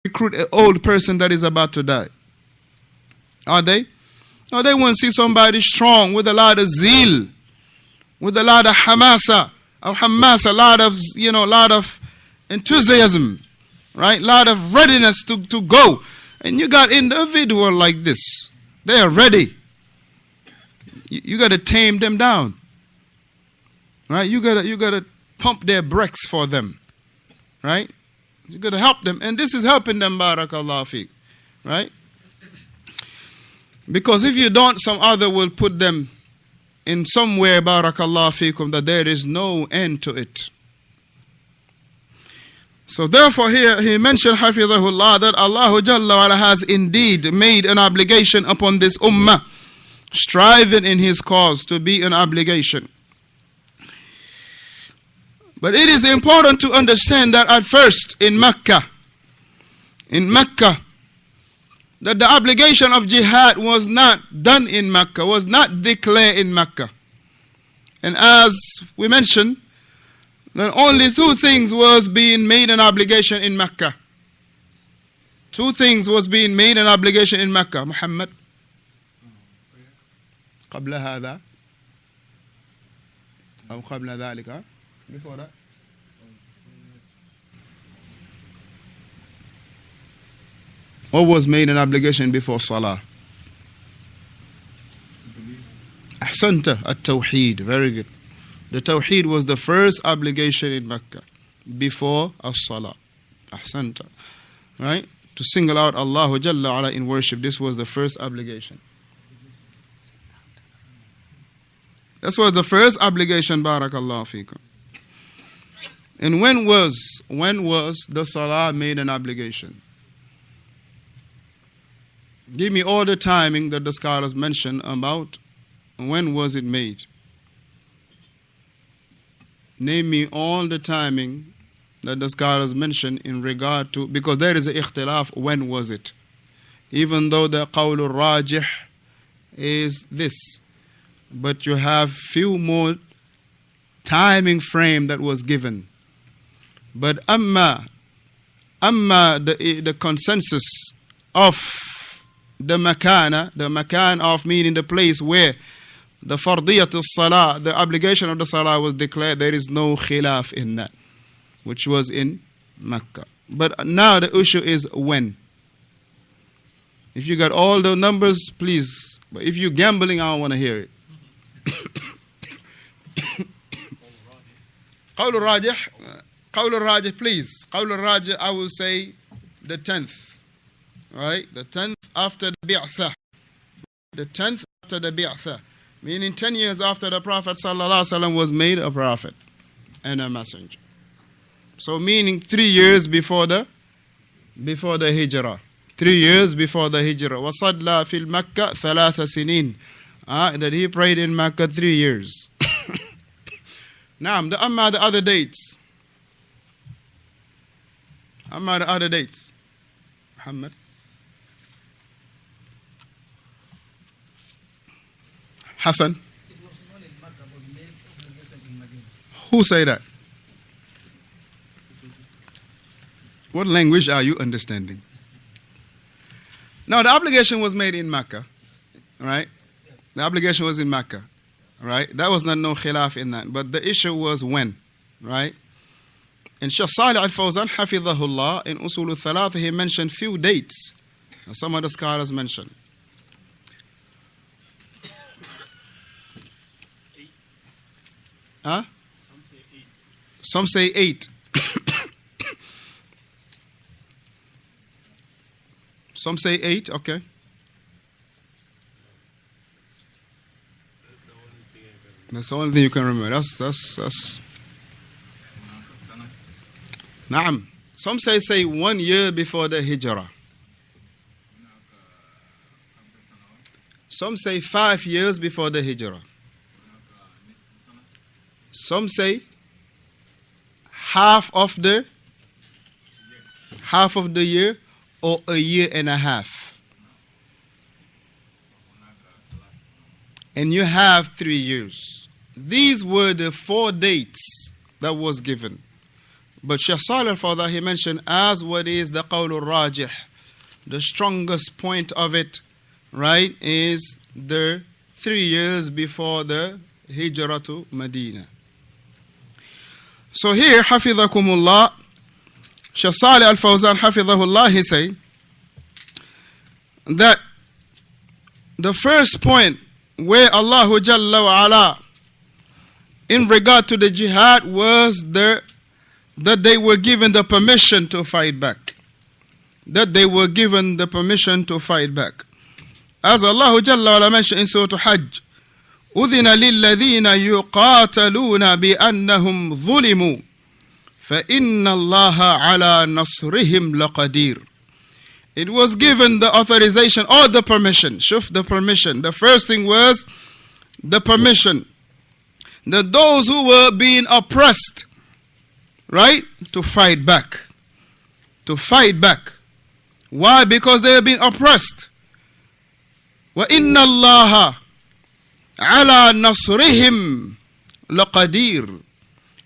recruit an old person that is about to die. Are they? No, they want to see somebody strong with a lot of zeal, with a lot of hamasa, a lot of enthusiasm, right? A lot of readiness to go. And you got individual like this. They are ready. You got to tame them down, right? You got to pump their brakes for them, right? You got to help them, and this is helping them, barakallahu fiqh, right? Because if you don't, some other will put them in somewhere, barakallahu fiqhum, that there is no end to it. So therefore here he mentioned, hafidhahullah, that Allah Jalla wa Ala has indeed made an obligation upon this ummah, striving in his cause to be an obligation. But it is important to understand that at first in Mecca, that the obligation of jihad was not done in Mecca, was not declared in Mecca. And as we mentioned, that only two things was being made an obligation in Mecca. Two things was being made an obligation in Mecca. Muhammad. قبل هذا أو قبل ذلك. Before that. What was made an obligation before Salah? Ahsanta, at-Tawheed. Very good. The Tawheed was the first obligation in Mecca before As-Salah. Ahsanta. Right? To single out Allah Jalla Ala in worship. This was the first obligation. This was the first obligation, barakallahu fikum. And when was the Salah made an obligation? Give me all the timing that the scholars mention about when was it made. Name me all the timing that the scholars mention in regard to, because there is a ikhtilaf, when was it? Even though the qawlul rajih is this, but you have few more timing frame that was given. But amma the consensus of the makan of meaning the place where the fardiyat as-salah, the obligation of the salah was declared, there is no khilaf in that, which was in Mecca. But now the issue is when. If you got all the numbers, please. But if you're gambling, I don't want to hear it. Qawlul Rajih, please. Qawlul Rajih, I will say the 10th. Right? The 10th after the bi'thah. The 10th after the bi'thah. Meaning 10 years after the Prophet ﷺ was made a prophet and a messenger. So meaning 3 years before the hijrah. 3 years before the hijrah. وَصَلَّى فِي الْمَكَّةِ ثَلَاثَ سِنِينَ. That he prayed in Mecca 3 years. Now, the other dates. The other dates. Muhammad. Hassan. Who say that? What language are you understanding? Now, the obligation was made in Mecca, right? The obligation was in Mecca, right? That was not no khilaf in that. But the issue was when, right? And Shaykh Salih al-Fawzan, hafidhahullah, in Usool al-Thalatha, he mentioned few dates. Some of the scholars mentioned. Huh? Some say 8. Some say 8, okay. That's the only thing you can remember. That's. Naam. Some say 1 year before the hijrah. Some say 5 years before the hijrah. Some say half of the year or a year and a half. And you have 3 years. These were the 4 dates that was given. But Shaykh Salih al-Fawzan, he mentioned as what is the qawl al-rajih, the strongest point of it, right, is the 3 years before the hijrah to Medina. So here, Hafidhakumullah, Shaykh Salih al-Fawzan, Hafidhahullah, he say that the first point where Allahu Jalla wa Ala, in regard to the jihad, was that they were given the permission to fight back. That they were given the permission to fight back. As Allah Jalla wa Ala mentioned in Surah Hajj, أذن للذين يقاتلون بأنهم ظلموا فإن الله على نصرهم لقدير. It was given the authorization or the permission. Shuf, the permission. The first thing was the permission that those who were being oppressed, right, to fight back. To fight back. Why? Because they have been oppressed. وَإِنَّ اللَّهَ عَلَى نَصْرِهِمْ لَقَدِيرٌ.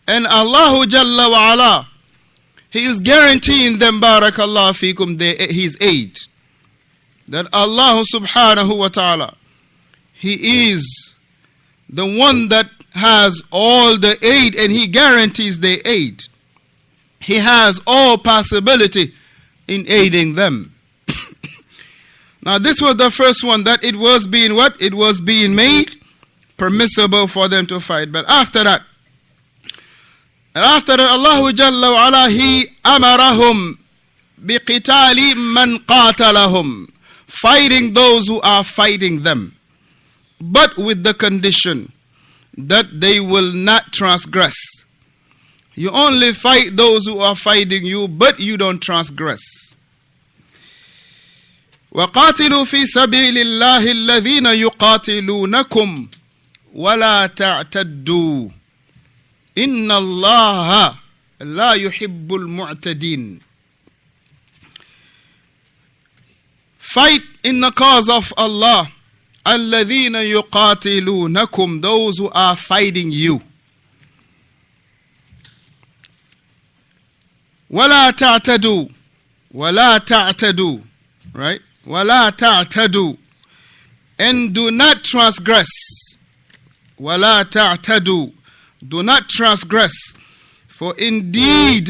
And Allah Jalla wa Ala, He is guaranteeing them, barakallahu fikum, His aid. That Allah subhanahu wa ta'ala, He is the one that has all the aid, and He guarantees their aid. He has all possibility in aiding them. Now this was the first one, that it was being what? It was being made permissible for them to fight. But after that, Allah Jalla wa Ala, He amarahum biqitali man qatalahum, fighting those who are fighting them, but with the condition that they will not transgress. You only fight those who are fighting you, but you don't transgress. وَقَاتِلُوا فِي سَبِيلِ اللَّهِ الَّذِينَ يُقَاتِلُونَكُمْ وَلَا تَعْتَدُّوا إِنَّ اللَّهَ لَا يُحِبُّ الْمُعْتَدِينَ. Fight in the cause of Allah. الَّذِينَ يُقَاتِلُونَكُمْ, those who are fighting you. وَلَا تَعْتَدُوا, وَلَا تَعْتَدُوا, right? وَلَا تَعْتَدُوا, and do not transgress. وَلَا تَعْتَدُوا, do not transgress. For indeed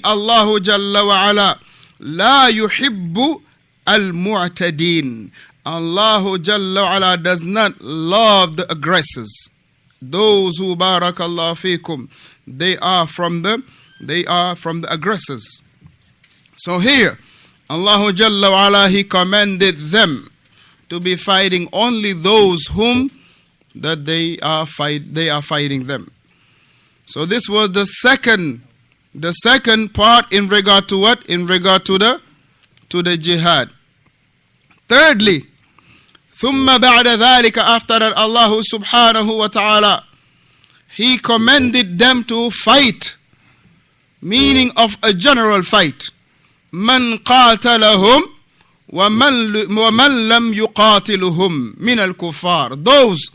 Allahu Jalla wa Ala, لَا يُحِبُّ الْمُعْتَدِينَ. Allahu Jalla wa Ala does not love the aggressors. Those who, barakallahu fikum, they are from the aggressors. So here, Allahu Jalla wa Ala, He commanded them to be fighting only those whom that they are fighting them. So this was the second part in regard to what? In regard to the jihad. Thirdly, ثم بعد ذلك, after that, Allah subhanahu wa ta'ala, He commanded them to fight, meaning of a general fight. من قاتلهم ومن لم يقاتلهم من الكفار. Those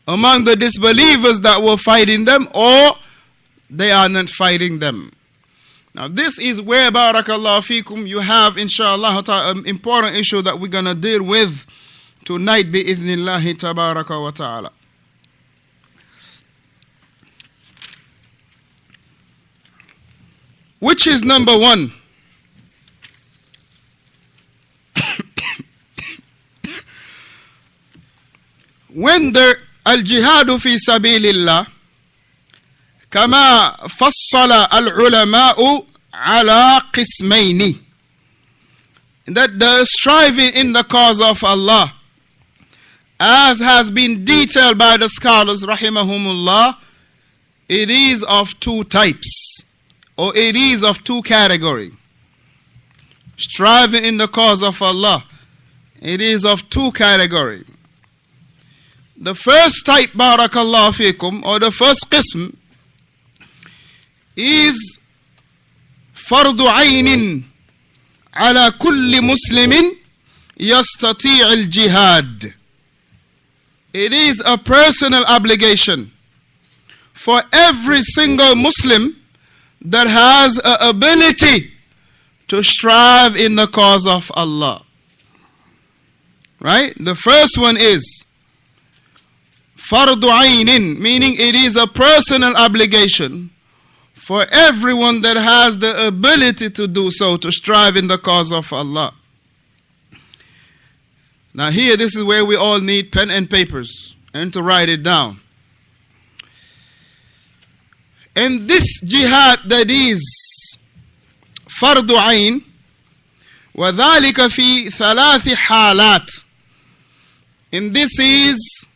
among the disbelievers that were fighting them, or they are not fighting them. Now this is where, barakallahu fikum, you have inshallah an important issue that we're going to deal with tonight bi'ithnillahi tabaraka wa ta'ala. Which is number one. When the al-jihadu fi sabilillah, kama fassala al-ulama'u ala qismayni, that the striving in the cause of Allah, as has been detailed by the scholars rahimahumullah, it is of two types, or it is of two categories. Striving in the cause of Allah, it is of two categories. The first type, barakallahu fikum, or the first qism, is fardu aynin ala kulli muslimin yastati' al-jihad. It is a personal obligation for every single Muslim that has an ability to strive in the cause of Allah. Right? The first one is fardu aynin, meaning it is a personal obligation for everyone that has the ability to do so, to strive in the cause of Allah. Now here, this is where we all need pen and papers and to write it down. And this jihad that is fardu ayn, وَذَلِكَ فِي ثَلَاثِ حَالَاتٍ, and this is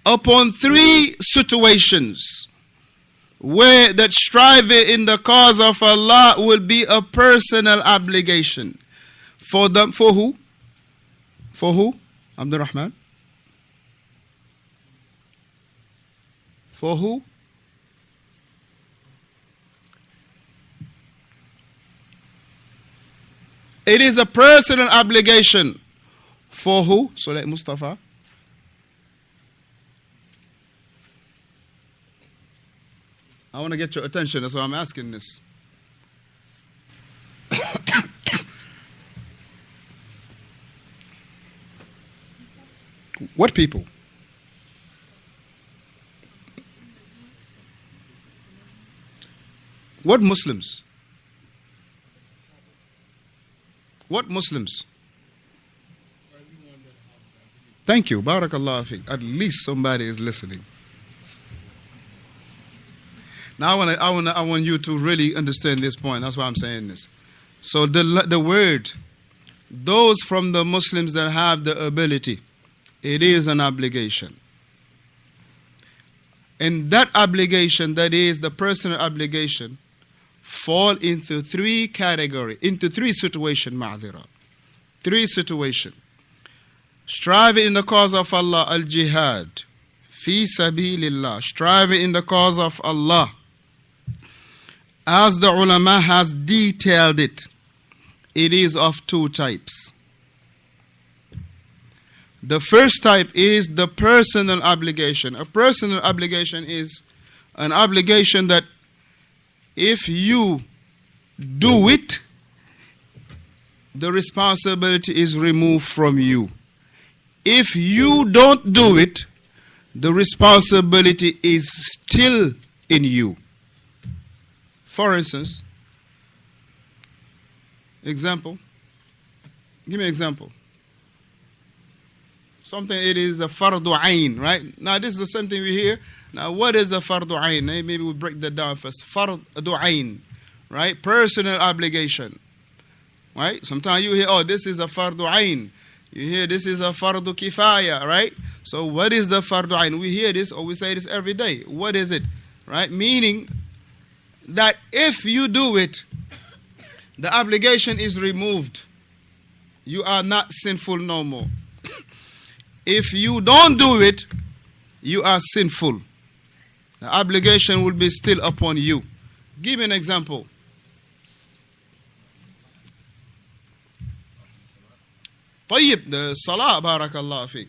upon three situations where that striving in the cause of Allah will be a personal obligation. For them, for who? For who? Abdul Rahman? For who? It is a personal obligation. For who? Soleh Mustafa? I want to get your attention, that's why I'm asking this. What people? What Muslims? What Muslims? Thank you. Barakallah fiqh. At least somebody is listening. Now I want you to really understand this point. That's why I'm saying this. So the word, those from the Muslims that have the ability, it is an obligation. And that obligation, that is the personal obligation, fall into three categories, into three situations, ma'adhira. Three situations. Striving in the cause of Allah, al-jihad, fi sabilillah, striving in the cause of Allah. As the ulama has detailed it, it is of two types. The first type is the personal obligation. A personal obligation is an obligation that if you do it, the responsibility is removed from you. If you don't do it, the responsibility is still in you. For instance, example. Give me an example. Something, it is a fardu ayn, right? Now this is the same thing we hear. Now what is a fardu ayn? Maybe we break that down first. Fardu ayn, right? Personal obligation, right? Sometimes you hear, oh, this is a fardu ayn. You hear this is a fardu kifaya, right? So what is the fardu ayn? We hear this or we say this every day. What is it, right? Meaning that if you do it, the obligation is removed. You are not sinful no more. If you don't do it, you are sinful. The obligation will be still upon you. Give me an example. Tayyib, the salah, barakallah fiqh.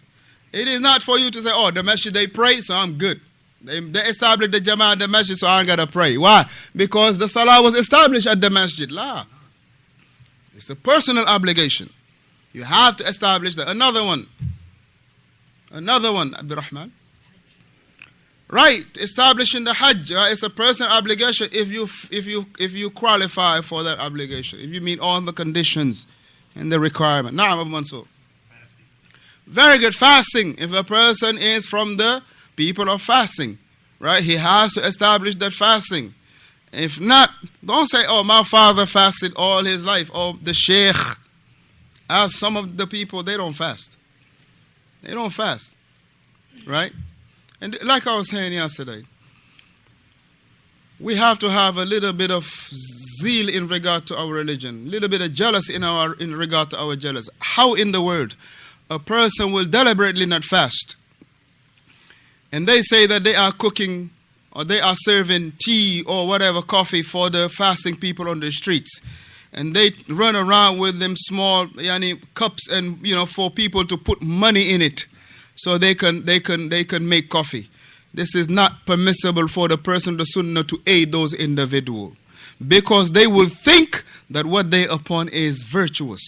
It is not for you to say, oh, the masjid they pray, so I'm good. They established the jama'ah at the masjid, so I ain't got to pray. Why? Because the salah was established at the masjid. La. It's a personal obligation. You have to establish that. Another one, Abdul Rahman. Right, establishing the Hajj, it's a personal obligation if you qualify for that obligation, if you meet all the conditions and the requirement. Now, Abu Mansur. Very good, fasting. If a person is from the people of fasting, right, he has to establish that fasting. If not, don't say, oh, my father fasted all his life, or the Shaykh. As some of the people, they don't fast. They don't fast, right? And like I was saying yesterday, we have to have a little bit of zeal in regard to our religion, a little bit of jealousy in regard to our jealousy. How in the world a person will deliberately not fast? And they say that they are cooking or they are serving tea or whatever, coffee for the fasting people on the streets. And they run around with them small cups and, for people to put money in it so they can make coffee. This is not permissible for the person, the Sunnah, to aid those individuals. because they will think that what they upon is virtuous.